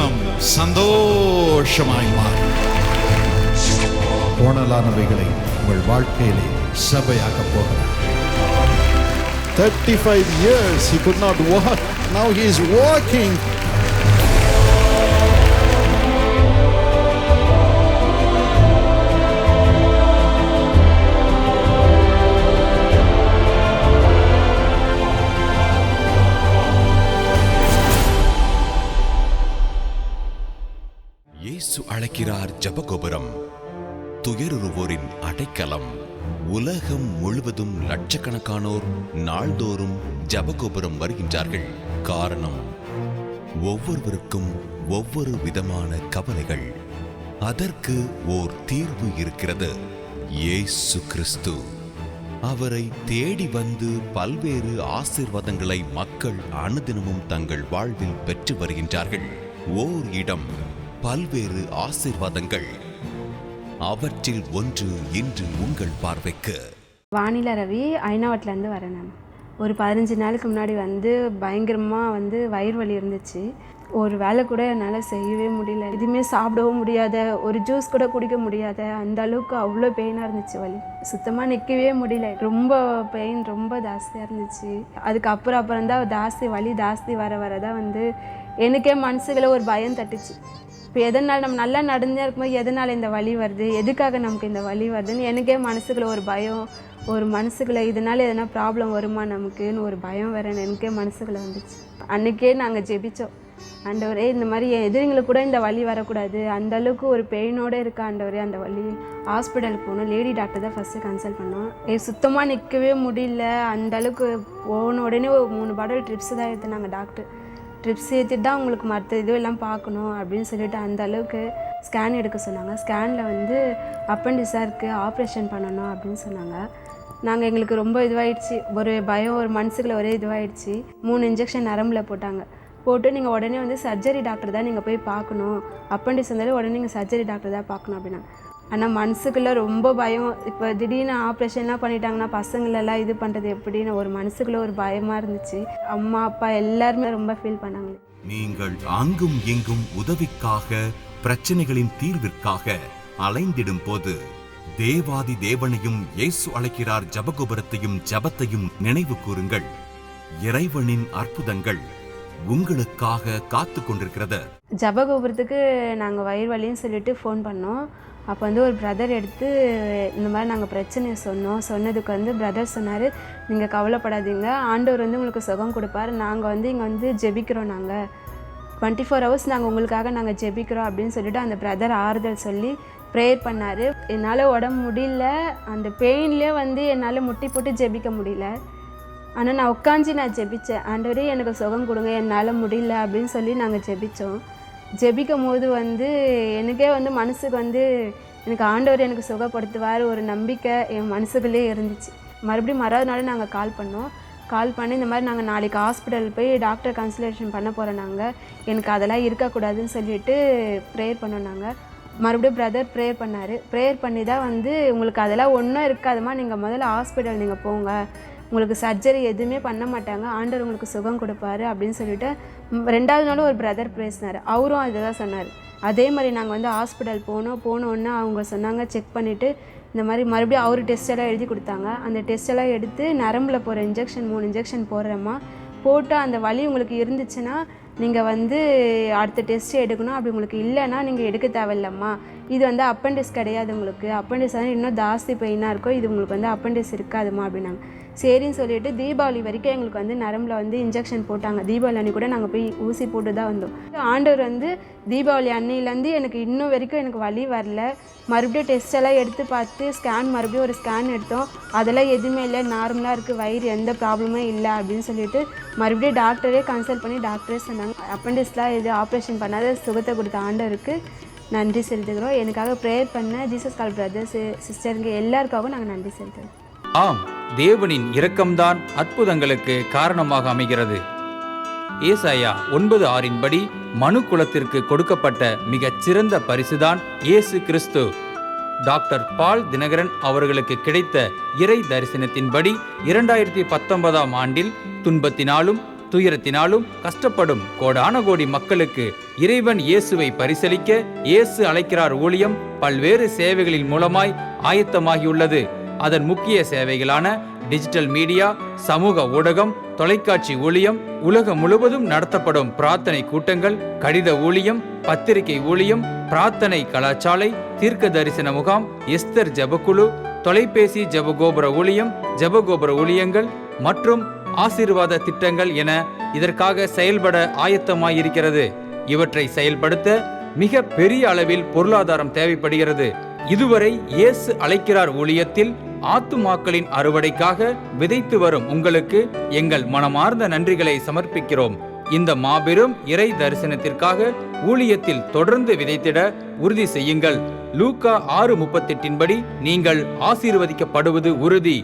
துக்கம் சந்தோஷமாய் மாறும். கோணலானவைகளை உங்கள் வாழ்க்கையிலே சபையாக போகிறார். 35 years he could not walk. Now he is walking. இயேசு அழைக்கிறார் ஜெபகோபுரம், துயருறுவோரின் அடைக்கலம். உலகம் முழுவதும் லட்சக்கணக்கானோர் நாள்தோறும் ஜெபகோபுரம் வருகின்றார்கள். காரணம், ஒவ்வொருவருக்கும் ஒவ்வொரு விதமான கவலைகள். அதற்கு ஓர் தீர்வு இருக்கிறது, இயேசு கிறிஸ்து. அவரை தேடி வந்து பல்வேறு ஆசீர்வாதங்களை மக்கள் அனுதினமும் தங்கள் வாழ்வில் பெற்று வருகின்றார்கள். ஓர் இடம், பல்வேறு ஆசீர்வாதங்கள். அவற்றில் ஒன்று இன்று உங்கள் பார்வைக்கு. வானிலை ரவி, ஐநாவட்டிலேருந்து வரேன். நான் ஒரு 15 நாளுக்கு முன்னாடி பயங்கரமாக வயிறு வலி இருந்துச்சு. ஒரு வேலை கூட என்னால் செய்யவே முடியல. எதுவுமே சாப்பிடவும் முடியாத, ஒரு ஜூஸ் கூட குடிக்க முடியாத, அந்த அளவுக்கு அவ்வளோ பெயினாக இருந்துச்சு. வலி சுத்தமாக நிற்கவே முடியல. ரொம்ப பெயின் ரொம்ப ஜாஸ்தியாக இருந்துச்சு. அதுக்கப்புறம் தான் வலி ஜாஸ்தி வர தான் எனக்கே மனசுக்குள்ள ஒரு பயம் தட்டுச்சு. இப்போ எதனால் நம்ம நல்லா நடந்தே இருக்கும்போது எதனால் இந்த வலி வருது, எதுக்காக நமக்கு இந்த வலி வருதுன்னு எனக்கே மனசுக்குள்ள ஒரு பயம், ஒரு மனசுக்குள்ள இதனால் எதனா ப்ராப்ளம் வருமா நமக்குன்னு ஒரு பயம் வேறு எனக்கே மனசுக்குள்ள வந்துச்சு. அன்றைக்கே நாங்கள் ஜெபித்தோம், ஆண்டவரே இந்த மாதிரி எதிரிங்களுக்கு கூட இந்த வலி வரக்கூடாது, அந்த அளவுக்கு ஒரு பெயினோடு இருக்க ஆண்டவரே அந்த வலி. ஹாஸ்பிட்டலுக்கு போகணும், லேடி டாக்டர் தான் ஃபஸ்ட்டு கன்சல்ட் பண்ணோம். சுத்தமாக நிற்கவே முடியல. அந்த அளவுக்கு போன உடனே ஒரு 3 பாட்டில் ட்ரிப்ஸ் தான் எடுத்துனாங்க டாக்டர். ட்ரிப்ஸ் ஏற்றிட்டு தான் உங்களுக்கு மற்ற இதுவெல்லாம் பார்க்கணும் அப்படின்னு சொல்லிட்டு அந்த அளவுக்கு ஸ்கேன் எடுக்க சொன்னாங்க. ஸ்கேனில் அப்பெண்டிஸாக இருக்குது, ஆப்ரேஷன் பண்ணணும் அப்படின்னு சொன்னாங்க. எங்களுக்கு ரொம்ப இதுவாகிடுச்சு, ஒரு பயம் ஒரு மனசுக்குள்ள ஒரே இதுவாகிடுச்சு. 3 இன்ஜெக்ஷன் நரம்பில் போட்டு நீங்கள் உடனே சர்ஜரி டாக்டர் தான் நீங்கள் போய் பார்க்கணும், அப்பெண்டிஸ் வந்தாலும் உடனே நீங்கள் சர்ஜரி டாக்டர் தான் பார்க்கணும் அப்படின்னா. ஆனால் மனசுக்குள்ளே ரொம்ப பயம். இப்போ திடீர்னு ஆப்ரேஷன்லாம் பண்ணிட்டாங்கன்னா பசங்களெல்லாம் இது பண்ணுறது எப்படின்னு ஒரு மனசுக்குள்ளே ஒரு பயமாக இருந்துச்சு. அம்மா அப்பா எல்லாருமே ரொம்ப ஃபீல் பண்ணாங்க. நீங்கள் அங்கும் எங்கும் உதவிக்காக, பிரச்சனைகளின் தீர்விற்காக அலைந்திடும் போது தேவாதி தேவனையும் இயேசு அழைக்கிறார் ஜெபகோபுரத்தையும் ஜெபத்தையும் நினைவு கூறுங்கள். இறைவனின் அற்புதங்கள் உங்களுக்காக காத்து கொண்டிருக்கிறது. ஜெபகோபுரத்துக்கு நாங்கள் வயிறு வலின்னு சொல்லிட்டு ஃபோன் பண்ணோம். அப்போ ஒரு பிரதர் எடுத்து இந்த மாதிரி நாங்கள் பிரச்சனையை சொன்னதுக்கு பிரதர் சொன்னார், நீங்கள் கவலைப்படாதீங்க, ஆண்டவர் உங்களுக்கு சுகம் கொடுப்பார், நாங்கள் இங்கே ஜெபிக்கிறோம், நாங்கள் 24 ஹவர்ஸ் நாங்கள் உங்களுக்காக ஜெபிக்கிறோம் அப்படின்னு சொல்லிட்டு அந்த பிரதர் ஆறுதல் சொல்லி ப்ரேயர் பண்ணார். என்னால் உடம்பு முடியல, அந்த பெயின்லேயே என்னால் முட்டி போட்டு ஜெபிக்க முடியல. ஆனால் நான் உட்காந்து ஜெபித்தேன், ஆண்டவரே எனக்கு சுகம் கொடுங்க, என்னால் முடியல அப்படின்னு சொல்லி நாங்கள் ஜெபித்தோம். ஜெபிக்கும் போது எனக்கே மனசுக்கு எனக்கு ஆண்டவர் எனக்கு சுகப்படுத்துவார் ஒரு நம்பிக்கை என் மனசுக்குள்ளே இருந்துச்சு. மறுபடியும் மறாவது நாள் நாங்கள் கால் பண்ணி இந்த மாதிரி நாங்கள் நாளைக்கு ஹாஸ்பிட்டல் போய் டாக்டர் கன்சல்டேஷன் பண்ண போகிறோம், எனக்கு அதெல்லாம் இருக்கக்கூடாதுன்னு சொல்லிட்டு ப்ரேயர் பண்ணோம். மறுபடியும் பிரதர் ப்ரேயர் பண்ணார். ப்ரேயர் பண்ணி தான் உங்களுக்கு அதெல்லாம் ஒன்றும் இருக்காதுமா, நீங்கள் முதல்ல ஹாஸ்பிட்டல் நீங்கள் போங்க, உங்களுக்கு சர்ஜரி எதுவுமே பண்ண மாட்டாங்க, ஆண்டவர் உங்களுக்கு சுகம் கொடுப்பாரு அப்படின்னு சொல்லிட்டு 2வது நாளும் ஒரு பிரதர் பேசினார். அவரும் அதை தான் சொன்னார். அதே மாதிரி நாங்கள் ஹாஸ்பிட்டல் போனோன்னே அவங்க சொன்னாங்க, செக் பண்ணிவிட்டு இந்த மாதிரி மறுபடியும் அவர் டெஸ்ட்டெல்லாம் எழுதி கொடுத்தாங்க. அந்த டெஸ்ட்டெல்லாம் எடுத்து நரம்பில் போகிற இன்ஜெக்ஷன் 3 இன்ஜெக்ஷன் போடுறேம்மா, போட்டு அந்த வலி உங்களுக்கு இருந்துச்சுன்னா நீங்கள் அடுத்த டெஸ்ட்டு எடுக்கணும், அப்படி உங்களுக்கு இல்லைன்னா நீங்கள் எடுக்க தேவையில்லம்மா, இது அப்பெண்டிஸ் கிடையாது, உங்களுக்கு அப்பெண்டிஸ் இன்னும் ஜாஸ்தி பெயினாக இருக்கும், இது உங்களுக்கு அப்பெண்டிஸ் இருக்காதுமா அப்படின்னாங்க. சரின்னு சொல்லிட்டு தீபாவளி வரைக்கும் எங்களுக்கு நரம்பில் இன்ஜெக்ஷன் போட்டாங்க. தீபாவளி அன்னைக்கு கூட நாங்கள் போய் ஊசி போட்டு தான் வந்தோம். ஆண்டவர் தீபாவளி அன்னையிலேருந்து எனக்கு இன்னும் வரைக்கும் எனக்கு வலி வரல. மறுபடியும் டெஸ்ட் எல்லாம் எடுத்து பார்த்து மறுபடியும் ஒரு ஸ்கேன் எடுத்தோம், அதெல்லாம் எதுவுமே இல்லை, நார்மலாக இருக்குது, வயிறு எந்த ப்ராப்ளமே இல்லை அப்படின்னு சொல்லிட்டு மறுபடியும் டாக்டரே கன்சல்ட் பண்ணி டாக்டரே சொன்னாங்க, அப்பெண்டிஸ்லாம் இது ஆப்ரேஷன் பண்ணாத சுகத்தை கொடுத்த ஆண்டவருக்கு நன்றி செலுத்துகிறோம். எனக்காக ப்ரேயர் பண்ண ஜீசஸ் கால் பிரதர்ஸ் சிஸ்டருங்க எல்லாருக்காகவும் நாங்கள் நன்றி செலுத்துகிறோம். ஆம், தேவனின் இரக்கம்தான் அற்புதங்களுக்கு காரணமாக அமைகிறது. ஏசாயா 9:6 படி மனு குலத்திற்கு கொடுக்கப்பட்ட மிகச் சிறந்த பரிசுதான் இயேசு கிறிஸ்து. டாக்டர் பால் தினகரன் அவர்களுக்கு கிடைத்த இறை தரிசனத்தின்படி 2019 ஆண்டில் துன்பத்தினாலும் துயரத்தினாலும் கஷ்டப்படும் கோடான கோடி மக்களுக்கு இறைவன் இயேசுவை பரிசளிக்க இயேசு அழைக்கிறார் ஊழியம் பல்வேறு சேவைகளின் மூலமாய் ஆயத்தமாகியுள்ளது. அதன் முக்கிய சேவைகளான டிஜிட்டல் மீடியா, சமூக ஊடகம், தொலைக்காட்சி ஊழியம், உலகம் முழுவதும் நடத்தப்படும் பிரார்த்தனை கூட்டங்கள், கடித ஊழியம், பத்திரிகை ஊழியம், பிரார்த்தனை கலாச்சாலை, தீர்க்க தரிசன முகாம், எஸ்தர் ஜபக்குழு, தொலைபேசி ஜபகோபுர ஊழியம், ஜபகோபுர ஊழியங்கள் மற்றும் ஆசீர்வாத திட்டங்கள் என இதற்காக செயல்பட ஆயத்தமாயிருக்கிறது. இவற்றை செயல்படுத்த மிக பெரிய அளவில் பொருளாதாரம் தேவைப்படுகிறது. இதுவரை இயேசு அழைக்கிறார் ஊழியத்தில் ஆத்துமாக்களின் அறுவடைக்காக விதைத்து வரும் உங்களுக்கு எங்கள் மனமார்ந்த நன்றிகளை சமர்ப்பிக்கிறோம். இந்த மாபெரும் இறை தரிசனத்திற்காக ஊழியத்தில் தொடர்ந்து விதைத்திட உறுதி செய்யுங்கள். லூக்கா 6:38 படி நீங்கள் ஆசீர்வதிக்கப்படுவது உறுதி.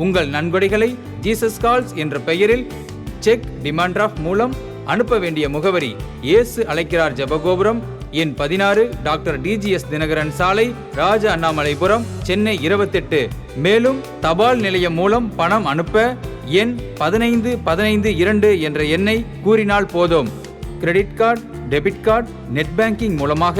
உங்கள் நன்கொடைகளை ஜீசஸ் கால்ஸ் என்ற பெயரில் செக் டிமாண்ட் டிராஃப்ட் மூலம் அனுப்ப வேண்டிய முகவரி: இயேசு அழைக்கிறார் ஜபகோபுரம், எண் 16, டாக்டர் டிஜிஎஸ் தினகரன் சாலை, ராஜ அண்ணாமலைபுரம், சென்னை 28. மேலும் தபால் நிலையம் மூலம் பணம் அனுப்ப எண் 1515-2 என்ற எண்ணை கூறினால் போதும். Credit card, debit card, net banking மூலமாக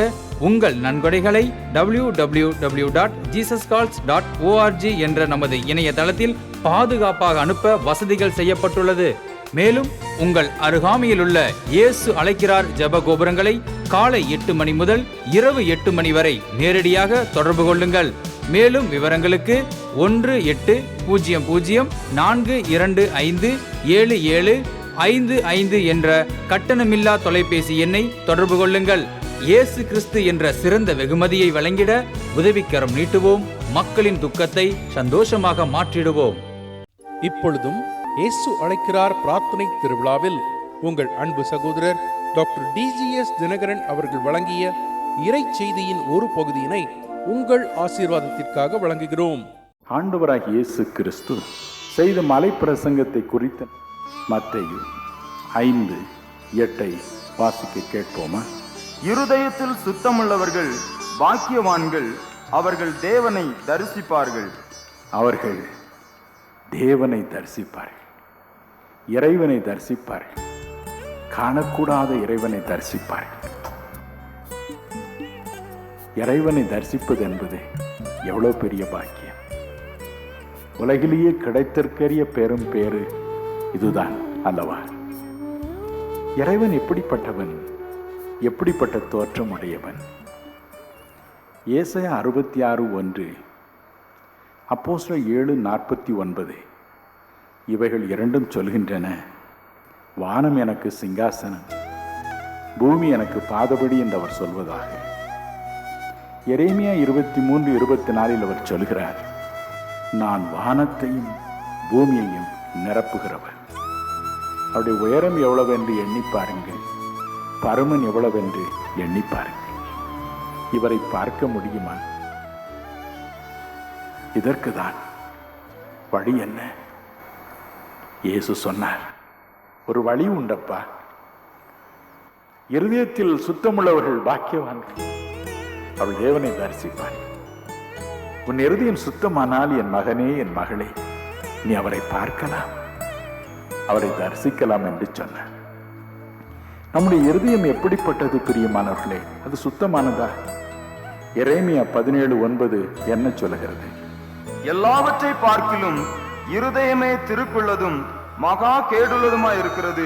உங்கள் நன்கொடைகளை www.jesuscalls.org என்ற நமது இணையதளத்தில் பாதுகாப்பாக அனுப்ப வசதிகள் செய்யப்பட்டுள்ளது. மேலும் உங்கள் அருகாமையிலுள்ள இயேசு அழைக்கிறார் ஜப கோபுரங்களை காலை 8 மணி முதல் இரவு 8 மணி வரை நேரடியாக தொடர்பு கொள்ளுங்கள். மேலும் விவரங்களுக்கு 1800-425-7755 என்ற கட்டணமில்லா தொலைபேசி எண்ணை தொடர்பு கொள்ளுங்கள். இயேசு கிறிஸ்து என்ற சிறந்த வெகுமதியை வழங்கிட உதவிக்கரம் நீட்டுவோம். மக்களின் துக்கத்தை சந்தோஷமாக மாற்றிடுவோம். இப்பொழுதும் இயேசு அழைக்கிறார் பிரார்த்தனை திருவிழாவில் உங்கள் அன்பு சகோதரர் டாக்டர் டிஜிஎஸ் தினகரன் அவர்கள் வழங்கிய இறை செய்தியின் ஒரு பகுதியினை உங்கள் ஆசீர்வாதத்திற்காக வழங்குகிறோம். ஆண்டவராகிய இயேசு கிறிஸ்து செய்த மலை பிரசங்கத்தை குறித்த மத்தேயு 5:8 வாசிக்க கேட்போமா? இருதயத்தில் சுத்தமுள்ளவர்கள் பாக்கியவான்கள், அவர்கள் தேவனை தரிசிப்பார்கள். அவர்கள் தேவனை தரிசிப்பார்கள், இறைவனை தரிசிப்பார்கள், காணக்கூடாத இறைவனை தரிசிப்பார்கள். இறைவனை தரிசிப்பது என்பது எவ்வளவு பெரிய பாக்கியம்! உலகிலேயே கிடைத்திருக்கிற பெரும் பேரு இதுதான் அல்லவா? இறைவன் எப்படிப்பட்டவன், எப்படிப்பட்ட தோற்றம் உடையவன்? ஏசாயா 66:1, அப்போஸ்தலர் 7:49 இவைகள் இரண்டும் சொல்கின்றன: வானம் எனக்கு சிங்காசனம், பூமி எனக்கு பாதபடி என்று அவர் சொல்வதாக. எரேமியா 23:24 அவர் சொல்கிறார்: நான் வானத்தையும் பூமியையும் நிரப்புகிறவர். அவருடைய உயரம் எவ்வளவென்று எண்ணி பாருங்கள், பருமன் எவ்வளவென்று எண்ணி பாருங்கள். இவரை பார்க்க முடியுமா? இதற்குதான் வழி என்ன? இயேசு சொன்னார், ஒரு வழி உண்டப்பா. இருதயத்தில் சுத்தமுள்ளவர்கள் பாக்கியவான்கள், அவள் தேவனை தரிசிப்பார். உன் இருதயம் சுத்தமானால் என் மகனே, என் மகளே, நீ அவரை பார்க்கலாம், அவரை தரிசிக்கலாம் என்று சொன்னார். நம்முடைய இருதயம் எப்படிப்பட்டது பிரியமானவர்களே? அது சுத்தமானதா? எரேமியா 17:9 என்ன சொல்லுகிறது? எல்லாவற்றை பார்க்கிலும் இருதயமே திருக்குள்ளதும் மகா கேடுள்ளதுமாய் இருக்கிறது,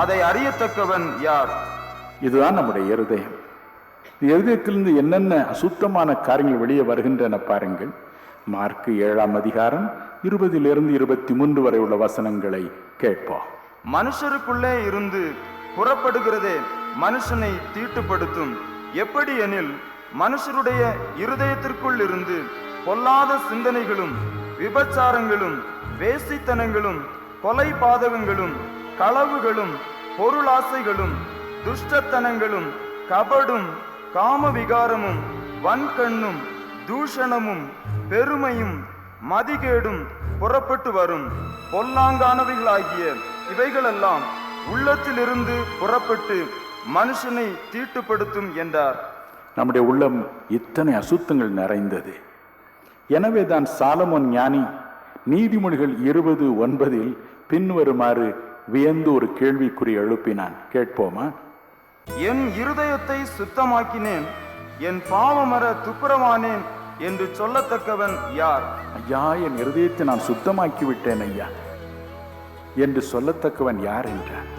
அதை அறியத்தக்கவன் யார்? இதுதான் நம்முடைய இருதயம். இருதயத்திலிருந்து என்னென்ன அசுத்தமான காரியங்கள் வெளியே வருகின்றன பாருங்கள். மார்க் 7:20 வரை உள்ள வசனங்களை கேட்போம். மனுஷருக்குள்ளே இருந்து புறப்படுகிறதே மனுஷனை தீட்டுப்படுத்தும். எப்படி எனில், மனுஷருடைய இருதயத்திற்குள் இருந்து பொல்லாத சிந்தனைகளும், விபச்சாரங்களும், வேசித்தனங்களும், கொலை பாதகங்களும், களவுகளும், பொருளாசைகளும், துஷ்டத்தனங்களும், கபடும், காமவிகாரமும், வன்கண்ணும், தூஷணமும், பெருமையும், மதிகேடும் புறப்பட்டு வரும். பொல்லாங்கானவைகளாகிய இவைகளெல்லாம் உள்ளத்திலிருந்து புறப்பட்டு மனுஷனை தீட்டுப்படுத்தும் என்றார். நம்முடைய உள்ளம் இத்தனை அசுத்தங்கள் நிறைந்தது. எனவேதான் சாலமோன் ஞானி நீதிமொழிகள் 20:9 பின்வருமாறு வியந்து ஒரு கேள்விக்குறி எழுப்பினான். கேட்போமா? என் இருதயத்தை சுத்தமாக்கினேன், என் பாவமர துப்புரவானேன் என்று சொல்லத்தக்கவன் யார்? ஐயா, என் இருதயத்தை நான் சுத்தமாக்கி விட்டேன் ஐயா என்று சொல்லத்தக்கவன் யார் என்றார்.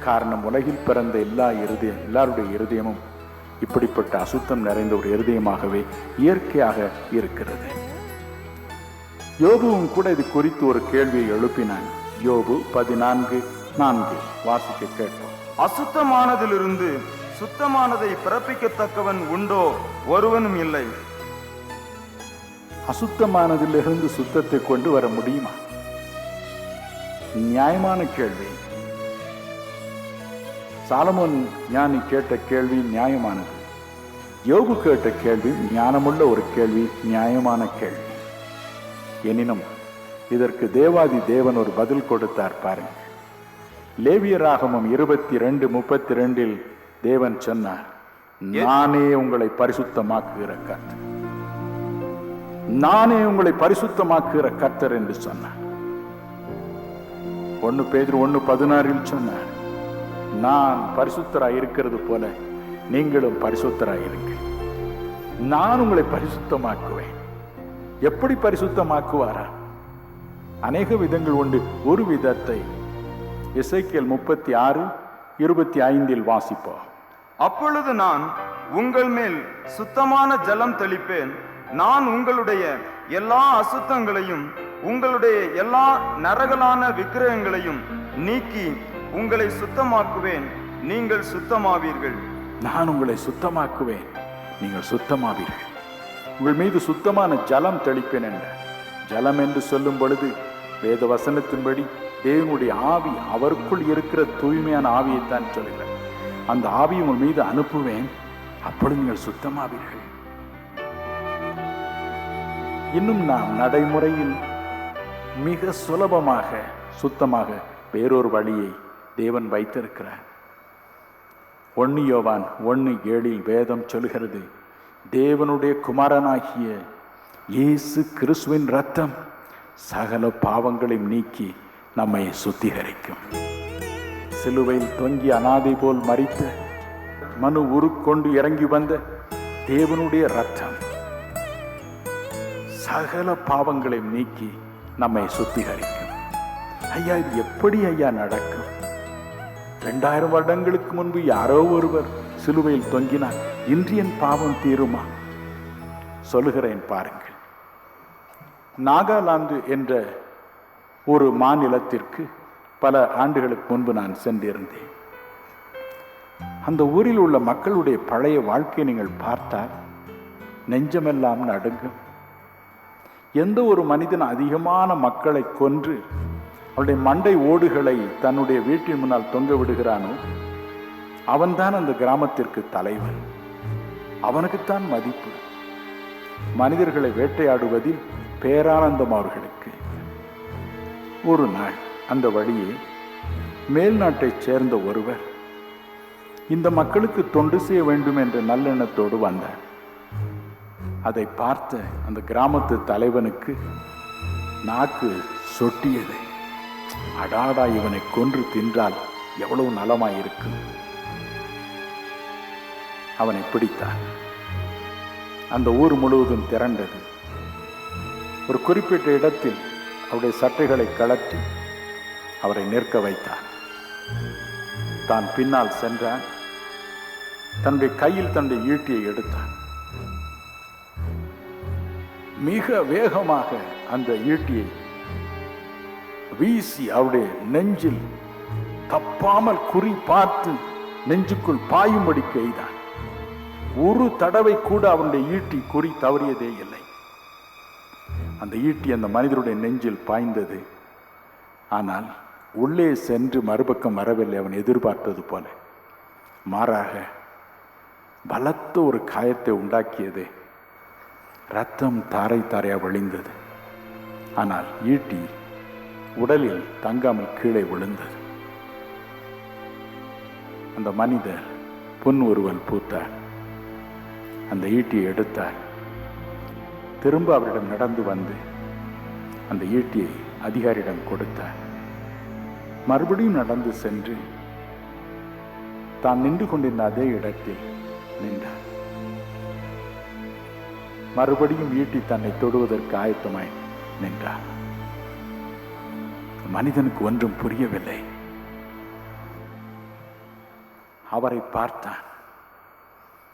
காரணம், உலகில் பிறந்த எல்லாருடைய இருதயமும் இப்படிப்பட்ட அசுத்தம் நிறைந்த ஒரு இருதயமாகவே இயற்கையாக இருக்கிறது. யோபுவும் கூட இது குறித்து ஒரு கேள்வியை எழுப்பினான். யோபு 14:4 வாசிக்க கேட்போம். அசுத்தமானதிலிருந்து சுத்தமானதை பிறப்பிக்கத்தக்கவன் உண்டோ? ஒருவனும் இல்லை. அசுத்தமானதிலிருந்து சுத்தத்தை கொண்டு வர முடியுமா? நியாயமான கேள்வி. சாலமோன் ஞானி கேட்ட கேள்வி நியாயமானது. யோபு கேட்ட கேள்வி ஞானமுள்ள ஒரு கேள்வி, நியாயமான கேள்வி. எனினும் இதற்கு தேவாதி தேவன் ஒரு பதில் கொடுத்தார் பாருங்கள். லேவியராகமம் 22:32 தேவன் சொன்னார், நானே உங்களை பரிசுத்தமாக்குகிற கர்த்தர், நானே உங்களை பரிசுத்தமாக்குகிற கர்த்தர் என்று சொன்னார். 1 பேதுரு 1:16 சொன்னார், நான் பரிசுத்தராய் இருக்கிறது போல நீங்களும் பரிசுத்தராய் இருங்கள், நான் உங்களை பரிசுத்தமாக்குவேன். எப்படி பரிசுத்தமாக்குவாரா? அநேக விதங்கள் உண்டு. ஒரு விதத்தை எசேக்கியேல் 36:25 வாசிப்போம். அப்பொழுது நான் உங்கள் மேல் சுத்தமான ஜலம் தெளிப்பேன், நான் உங்களுடைய எல்லா அசுத்தங்களையும் உங்களுடைய எல்லா நரகலான விக்கிரகங்களையும் நீக்கி உங்களை சுத்தமாக்குவேன், நீங்கள் சுத்தமாவீர்கள். நான் உங்களை சுத்தமாக்குவேன், நீங்கள் சுத்தமாவீர்கள். உங்கள் மீது சுத்தமான ஜலம் தெளிப்பேன் என்ற ஜலம் என்று சொல்லும் பொழுது வேத வசனத்தின்படி தேவனுடைய ஆவி, அவருக்குள் இருக்கிற தூய்மையான ஆவியைத்தான் சொல்கிறார். அந்த ஆவி உங்கள் மீது அனுப்புவேன், அப்பொழுது நீங்கள் சுத்தமாவீர்கள். இன்னும் நாம் நடைமுறையில் மிக சுலபமாக சுத்தமாக வேறொரு வழியை தேவன் வைத்திருக்கிறார். 1 யோவான் 1:7 வேதம் சொல்கிறது, தேவனுடைய குமாரனாகிய இயேசு கிறிஸ்துவின் இரத்தம் சகல பாவங்களையும் நீக்கி நம்மை சுத்திகரிக்கும். சிலுவையில் தொங்கி அனாதை போல் மரித்த மனு உருக்கொண்டு இறங்கி வந்த தேவனுடைய இரத்தம் சகல பாவங்களையும் நீக்கி நம்மை சுத்திகரிக்கும். ஐயா, இது எப்படி ஐயா நடக்கும்? 2000 வருடங்களுக்கு முன்பு யாரோ ஒருவர் சிலுவையில் தொங்கினார், இன்று என் பாவம் தீருமா? சொல்லுகிறேன் பாருங்கள். நாகாலாந்து என்ற ஒரு மாநிலத்திற்கு பல ஆண்டுகளுக்கு முன்பு நான் சென்றிருந்தேன். அந்த ஊரில் உள்ள மக்களுடைய பழைய வாழ்க்கையை நீங்கள் பார்த்தால் நெஞ்சமெல்லாம் நடுங்கும். எந்த ஒரு மனிதன் அதிகமான மக்களை கொன்று அவருடைய மண்டை ஓடுகளை தன்னுடைய வீட்டின் முன்னால் தொங்க விடுகிறானோ அவன்தான் அந்த கிராமத்திற்கு தலைவன், அவனுக்குத்தான் மதிப்பு. மனிதர்களை வேட்டையாடுவதில் பேரானந்தம் அவர்களுக்கு. ஒரு நாள் அந்த வழியே மேல்நாட்டைச் சேர்ந்த ஒருவர் இந்த மக்களுக்கு தொண்டு செய்ய வேண்டும் என்ற நல்லெண்ணத்தோடு வந்தார். அதை பார்த்த அந்த கிராமத்து தலைவனுக்கு நாக்கு சொட்டியது. அடாடா, இவனை கொன்று தின்றால் எவ்வளவு நலமாயிருக்கும். அவனை பிடித்தான். அந்த ஊர் முழுவதும் திரண்டது. ஒரு குறிப்பிட்ட இடத்தில் அவருடைய சட்டைகளை கழற்றி அவரை நிற்க வைத்தான். தான் பின்னால் சென்றான். தன்னுடைய கையில் தன்னுடைய ஈட்டியை எடுத்தான். மிக வேகமாக அந்த ஈட்டியை வீசி அவருடைய நெஞ்சில் தப்பாமல் குறி பார்த்து நெஞ்சுக்குள் பாயும்படி எய்தான். ஒரு தடவை கூட அவனுடைய ஈட்டி குறி தவறியதே இல்லை. அந்த ஈட்டி அந்த மனிதருடைய நெஞ்சில் பாய்ந்தது. ஆனால் உள்ளே சென்று மறுபக்கம் வரவில்லை அவன் எதிர்பார்த்தது போல. மாறாக பலத்த ஒரு காயத்தை உண்டாக்கியது. இரத்தம் தாரை தாரையாக வழிந்தது. ஆனால் ஈட்டி உடலில் தங்காமல் கீழே விழுந்தது. அந்த மனிதர் புன் உருவல் பூத்தார். அந்த ஈட்டியை எடுத்தார். திரும்ப அவரிடம் நடந்து வந்து அந்த ஈட்டியை அதிகாரியிடம் கொடுத்தார். மறுபடியும் நடந்து சென்று தான் நின்று கொண்டிருந்த அதே இடத்தில் நின்றார். மறுபடியும் ஈட்டி தன்னை தொடுவதற்கு ஆயத்தமாய் நின்றார். மனிதனுக்கு ஒன்றும் புரியவில்லை. அவரை பார்த்தான்,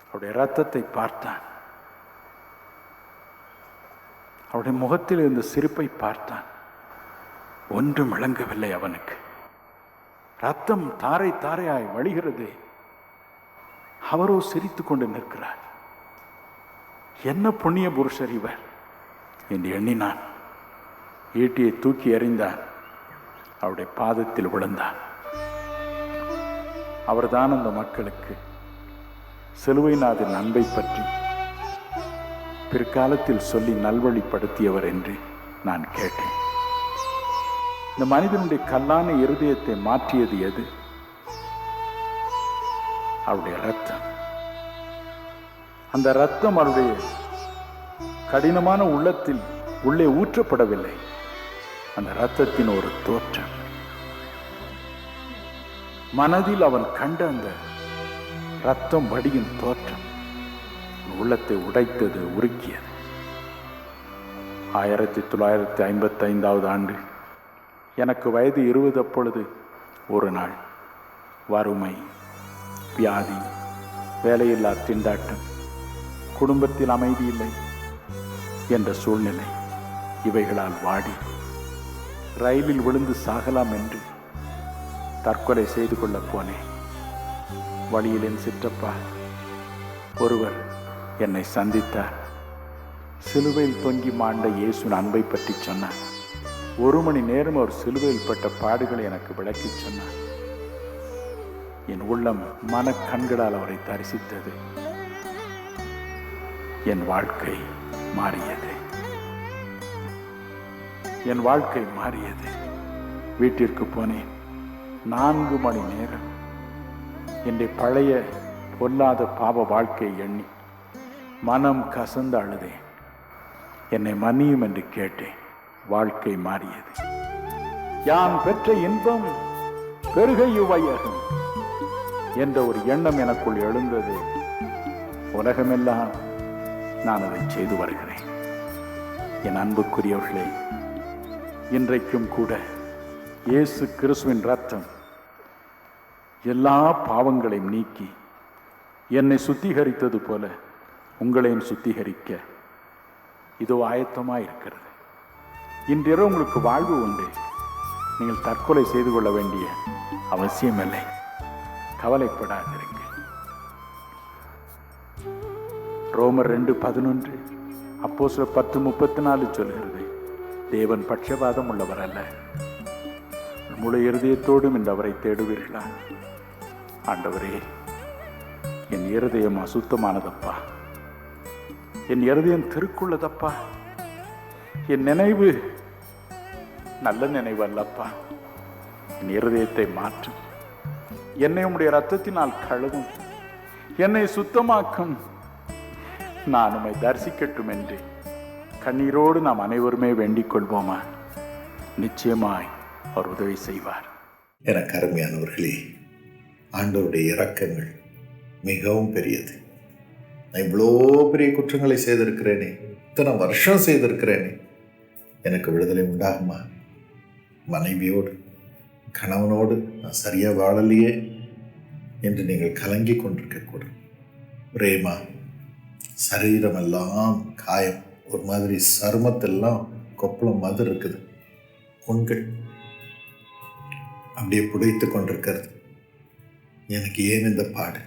அவருடைய இரத்தத்தை பார்த்தான், அவருடைய முகத்தில் இருந்த சிரிப்பை பார்த்தான். ஒன்றும் விளங்கவில்லை அவனுக்கு. ரத்தம் தாரை தாரையாய் வழிகிறது. அவரோ சிரித்து கொண்டு நிற்கிறார். என்ன புண்ணிய புருஷர் இவர் என்று எண்ணினான். ஈட்டியை தூக்கி எறிந்தான். அவருடைய பாதத்தில் விழுந்தான். அவர்தான் அந்த மக்களுக்கு சிலுவைநாதன் அன்பை பற்றி பிற்காலத்தில் சொல்லி நல்வழிப்படுத்தியவர் என்று நான் கேட்டேன். இந்த மனிதனுடைய கல்லான இருதயத்தை மாற்றியது எது? அவருடைய ரத்தம். அந்த ரத்தம் அவருடைய கடினமான உள்ளத்தில் உள்ளே ஊற்றப்படவில்லை. அந்த ரத்தத்தின் ஒரு தோற்றம், மனதில் அவன் கண்ட அந்த ரத்தம் வடியும் தோற்றம் உள்ளத்தை உடைத்தது, உருக்கியது. 1955 ஆண்டு எனக்கு வயது 20. அப்பொழுது ஒரு நாள் வறுமை, வியாதி, வேலையில்லா திண்டாட்டம், குடும்பத்தில் அமைதி இல்லை என்ற சூழ்நிலை, இவைகளால் வாடி ரயிலில் விழுந்து சாகலாம் என்று தற்கொலை செய்து கொள்ளப் போனேன். வழியில் என் சிற்றப்பா ஒருவர் என்னை சந்தித்தார். சிலுவையில் தொங்கி மாண்ட இயேசுவின் அன்பை பற்றி சொன்னார். 1 மணி நேரம் அவர் சிலுவையில் பட்ட பாடுகளை எனக்கு விளக்கி சொன்னார். என் உள்ளம் மனக்கண்களால் அவரை தரிசித்தது. என் வாழ்க்கை மாறியது. என் வாழ்க்கை மாறியது. வீட்டிற்கு போனேன். 4 மணி நேரம் என்னுடைய பழைய பொல்லாத பாவ வாழ்க்கையை எண்ணி மனம் கசந்து அழுதேன். என்னை மன்னியும் என்று கேட்டேன். வாழ்க்கை மாறியது. யான் பெற்ற இன்பம் பெருக இவ்வையகம் என்ற ஒரு எண்ணம் எனக்குள் எழுந்தது. உலகமெல்லாம் நான் அதை செய்து வருகிறேன். என் அன்புக்குரியவர்களே, இன்றைக்கும் கூட இயேசு கிறிஸ்துவின் இரத்தம் எல்லா பாவங்களையும் நீக்கி என்னை சுத்திகரித்தது போல உங்களையும் சுத்திகரிக்க இதோ ஆயத்தமாக இருக்கிறது. இன்றிரவு உங்களுக்கு வாழ்வு உண்டு. நீங்கள் தற்கொலை செய்து கொள்ள வேண்டிய அவசியமில்லை. கவலைப்படாதிருங்கள். ரோமர் 2:11, அப்போஸ்தலர் 10:34 சொல்கிறது, தேவன் பட்சபாதம் உள்ளவர் அல்ல. முழு இருதயத்தோடும் இந்த அவரை தேடுவீர்களா? ஆண்டவரே, என் இருதயம் அசுத்தமானதப்பா, என் இருதயம் திருக்குள்ளதப்பா, என் நினைவு நல்ல நினைவு அல்லப்பா, என் இருதயத்தை மாற்றும், என்னை உம்முடைய இரத்தத்தினால் கழுவும், என்னை சுத்தமாக்கும், நான் உம்மை தரிசிக்கட்டும் என்று கண்ணீரோடு நாம் அனைவருமே வேண்டிக் கொள்வோமா? நிச்சயமாய் அவர் உதவி செய்வார். எனக்கு அருமையானவர்களே, ஆண்டவருடைய இரக்கங்கள் மிகவும் பெரியது. நான் இவ்வளோ பெரிய குற்றங்களை செய்திருக்கிறேனே, இத்தனை வருஷம் செய்திருக்கிறேனே, எனக்கு விடுதலை உண்டாகுமா? மனைவியோடு கணவனோடு நான் சரியாக வாழலையே என்று நீங்கள் கலங்கி கொண்டிருக்கக்கூடும். பிரேமா, சரீரமெல்லாம் காயம், ஒரு மாதிரி சருமத்தெல்லாம் கொப்பளம் மாதிரி இருக்குது. புண்கள் அப்படியே புடைத்து கொண்டிருக்கிறது. எனக்கு ஏன் இந்த பாடு?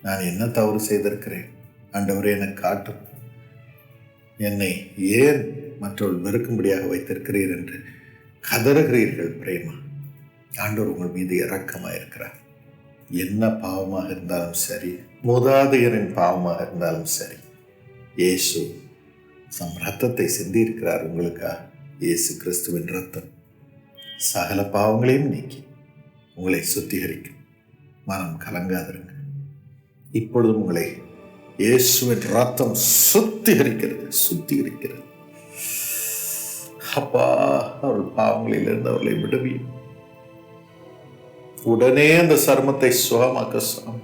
நான் என்ன தவறு செய்திருக்கிறேன்? ஆண்டவரே, எனக்கு காட்டும். என்னை ஏன் மற்றவர்கள் வெறுக்கும்படியாக வைத்திருக்கிறீர் என்று கதறுகிறீர்கள். பிரேமா, ஆண்டவர் உங்கள் மீது இரக்கமாக இருக்கிறார். என்ன பாவமாக இருந்தாலும் சரி, மூதாதையரின் பாவமாக இருந்தாலும் சரி, இயேசு தம் இரத்தத்தை சிந்தியிருக்கிறார் உங்களுக்காக. இயேசு கிறிஸ்துவின் இரத்தம் சகல பாவங்களையும் நீக்கி உங்களை சுத்திகரிக்கும். மனம் கலங்காதிருங்க. இப்பொழுதும் உங்களை இயேசுவின் இரத்தம் சுத்திகரிக்கிறது. அப்பா, அவர்கள் பாவங்களிலிருந்து அவர்களை விடுவியும். உடனே அந்த சருமத்தை சுகமாக்க சுவாமி.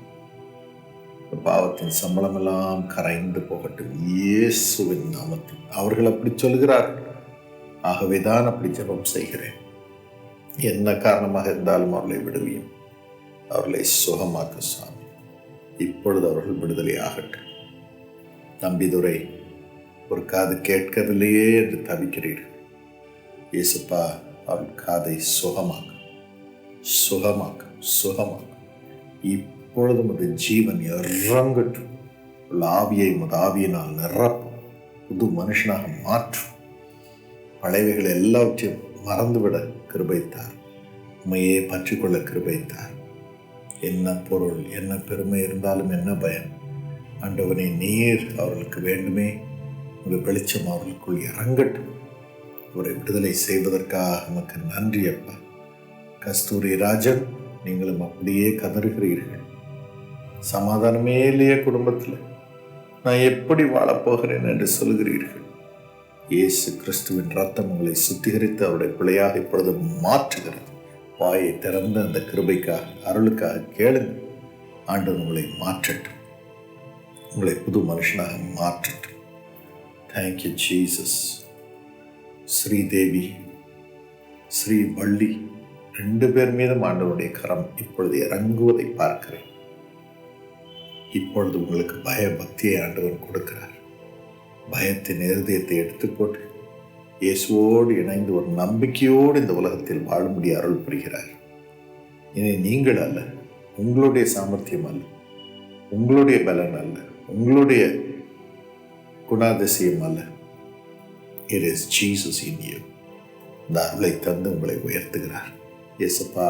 பாவத்தின் சம்பளம் எல்லாம் கரைந்து போகட்டும் இயேசுவின் நாமத்தில். அவர்கள் அப்படி சொல்கிறார்கள். ஆகவேதான் அப்படி ஜெபம் செய்கிறேன். என்ன காரணமாக இருந்தாலும் அவர்களை விடுவியும், அவர்களை சுகமாக்க சுவாமி. இப்பொழுது அவர்கள் விடுதலை ஆகட்டும். தம்பிதுரை, ஒரு காது கேட்கவில்லையே என்று தவிக்கிறீர்கள். இயேசுப்பா அவர்கள் காதை சுகமாக்க சுகமாக்க சுகமாக்க. இப்பொழுதும் அது ஜீவன் இறங்கட்டும். ஆவியை ஆவியினால் நிரப்பும். புது மனுஷனாக மாற்றும். பழையவைகள் எல்லாவற்றையும் மறந்துவிட கிருபைத்தார். உண்மையே பற்றிக்கொள்ள கிருபைத்தார். என்ன பொருள் என்ன பெருமை இருந்தாலும் என்ன பயம்? ஆண்டவனே, நீர் அவர்களுக்கு வேண்டுமே. உங்கள் வெளிச்சம் அவர்களுக்குள் இறங்கட்டும். அவரை விடுதலை செய்வதற்காக நமக்கு நன்றி அப்பா. கஸ்தூரி ராஜன், நீங்களும் அப்படியே கதறுகிறீர்கள். சமாதானமே இல்லையே குடும்பத்தில், நான் எப்படி வாழப்போகிறேன் என்று சொல்கிறீர்கள். இயேசு கிறிஸ்துவின் ரத்தம் உங்களை சுத்திகரித்து அவருடைய பிள்ளையாக இப்பொழுது மாற்றுகிறது. வாயை திறந்த அந்த கிருபைக்காக அருளுக்காக கேளுங்க. ஆண்டவர் உங்களை மாற்றட்டும், உங்களை புது மனுஷனாக மாற்றட்டும். Thank you Jesus. ஸ்ரீதேவி, ஸ்ரீ வள்ளி 2 பேர் மீதும் ஆண்டவருடைய கரம் இப்பொழுது இறங்குவதை பார்க்கிறேன். இப்பொழுது உங்களுக்கு பயபக்தியை ஆண்டவர் கொடுக்கிறார். பயத்தின் இருதயத்தை எடுத்து போட்டு இயேசுவோடு இணைந்து ஒரு நம்பிக்கையோடு இந்த உலகத்தில் வாழும்படி அருள் புரிகிறார். இனி நீங்கள் அல்ல, உங்களுடைய சாமர்த்தியம் அல்ல, உங்களுடைய பலன் அல்ல, உங்களுடைய குணாதிசயம் அல்ல. It is Jesus in you. இந்த அருளை தந்து உங்களை உயர்த்துகிறார். இயேசுப்பா,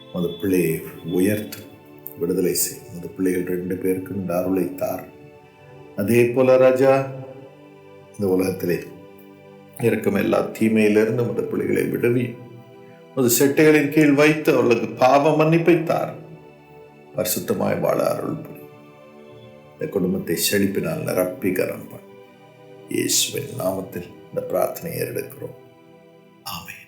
உமது பிள்ளையை உயர்த்தும், விடுதலை செய்யும். உமது பிள்ளைகள் 2 பேருக்கும் இந்த அருளை தார். அதே போல ராஜா, இந்த உலகத்திலே இருக்கும் எல்லா தீமையிலிருந்து உமது பிள்ளைகளை விடுவி. உமது செட்டைகளின் கீழ் வைத்து அவர்களுக்கு பாவ மன்னிப்பை தார். பரிசுத்தமாய் வாழ அருள் புரி. இந்த குடும்பத்தை செழிப்பினால் நிரப்பி கரம் பண்ண இயேசுவின் நாமத்தில் இந்த பிரார்த்தனையை எடுக்கிறோம். ஆமென்.